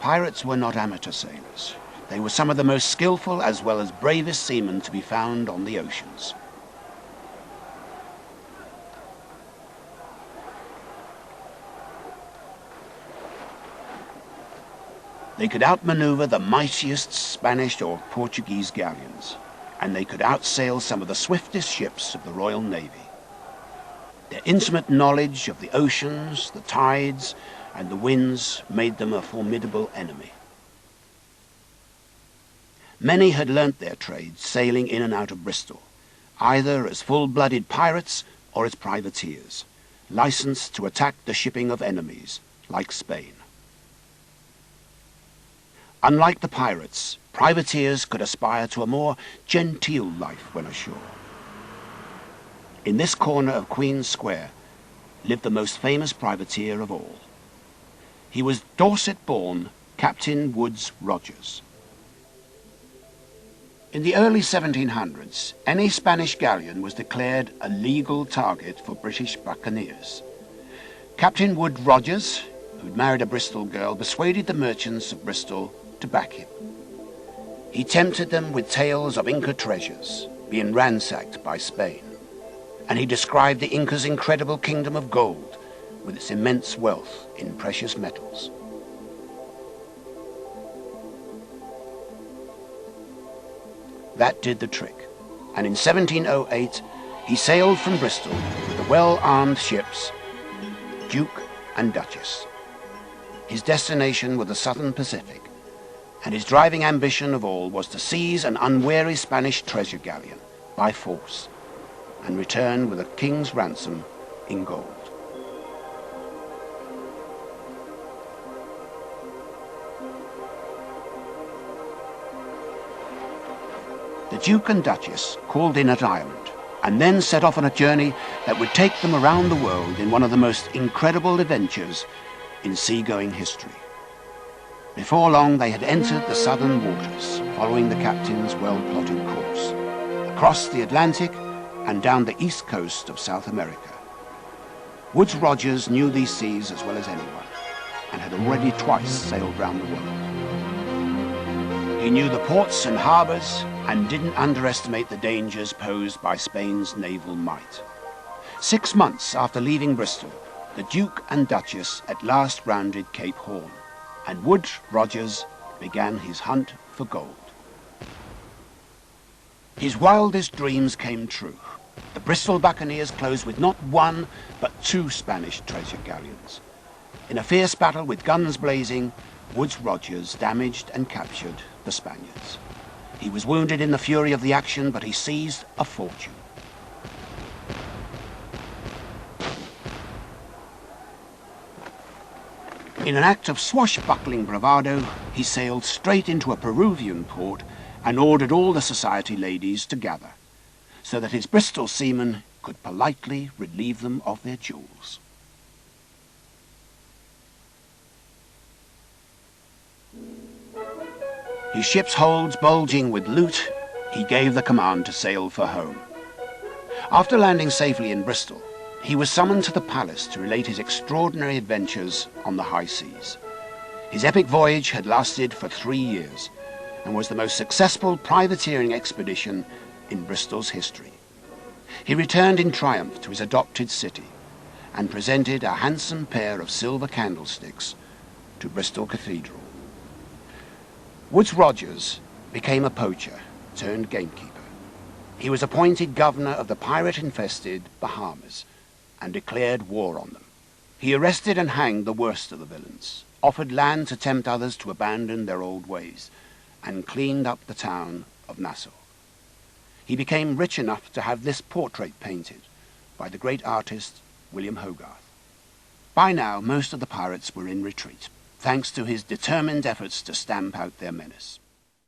Pirates were not amateur sailors. They were some of the most skillful as well as bravest seamen to be found on the oceans. They could outmaneuver the mightiest Spanish or Portuguese galleons, and they could outsail some of the swiftest ships of the Royal Navy. Their intimate knowledge of the oceans, the tides, and the winds made them a formidable enemy. Many had learnt their trade sailing in and out of Bristol, either as full-blooded pirates or as privateers, licensed to attack the shipping of enemies, like Spain. Unlike the pirates, privateers could aspire to a more genteel life when ashore. In this corner of Queen's Square lived the most famous privateer of all. He was Dorset-born Captain Woodes Rogers. In the early 1700s, any Spanish galleon was declared a legal target for British buccaneers. Captain Woodes Rogers, who'd married a Bristol girl, persuaded the merchants of Bristol to back him. He tempted them with tales of Inca treasures being ransacked by Spain, and he described the Incas' incredible kingdom of gold with its immense wealth in precious metals. That did the trick, and in 1708 he sailed from Bristol with the well-armed ships Duke and Duchess. His destination was the southern Pacific, and his driving ambition of all was to seize an unwary Spanish treasure galleon by force and return with a king's ransom in gold. The Duke and Duchess called in at Ireland and then set off on a journey that would take them around the world in one of the most incredible adventures in seagoing history. Before long, they had entered the southern waters, following the captain's well-plotted course, across the Atlantic and down the east coast of South America. Woodes Rogers knew these seas as well as anyone, and had already twice sailed round the world. He knew the ports and harbors, and didn't underestimate the dangers posed by Spain's naval might. 6 months after leaving Bristol, the Duke and Duchess at last rounded Cape Horn, and Woodes Rogers began his hunt for gold. His wildest dreams came true. The Bristol buccaneers closed with not one, but 2 Spanish treasure galleons. In a fierce battle with guns blazing, Woodes Rogers damaged and captured the Spaniards. He was wounded in the fury of the action, but he seized a fortune. In an act of swashbuckling bravado, he sailed straight into a Peruvian port and ordered all the society ladies to gather, so that his Bristol seamen could politely relieve them of their jewels. His ship's holds bulging with loot, he gave the command to sail for home. After landing safely in Bristol, he was summoned to the palace to relate his extraordinary adventures on the high seas. His epic voyage had lasted for 3 years and was the most successful privateering expedition in Bristol's history. He returned in triumph to his adopted city and presented a handsome pair of silver candlesticks to Bristol Cathedral. Woodes Rogers became a poacher turned gamekeeper. He was appointed governor of the pirate-infested Bahamas and declared war on them. He arrested and hanged the worst of the villains, offered land to tempt others to abandon their old ways, and cleaned up the town of Nassau. He became rich enough to have this portrait painted by the great artist William Hogarth. By now, most of the pirates were in retreat, thanks to his determined efforts to stamp out their menace.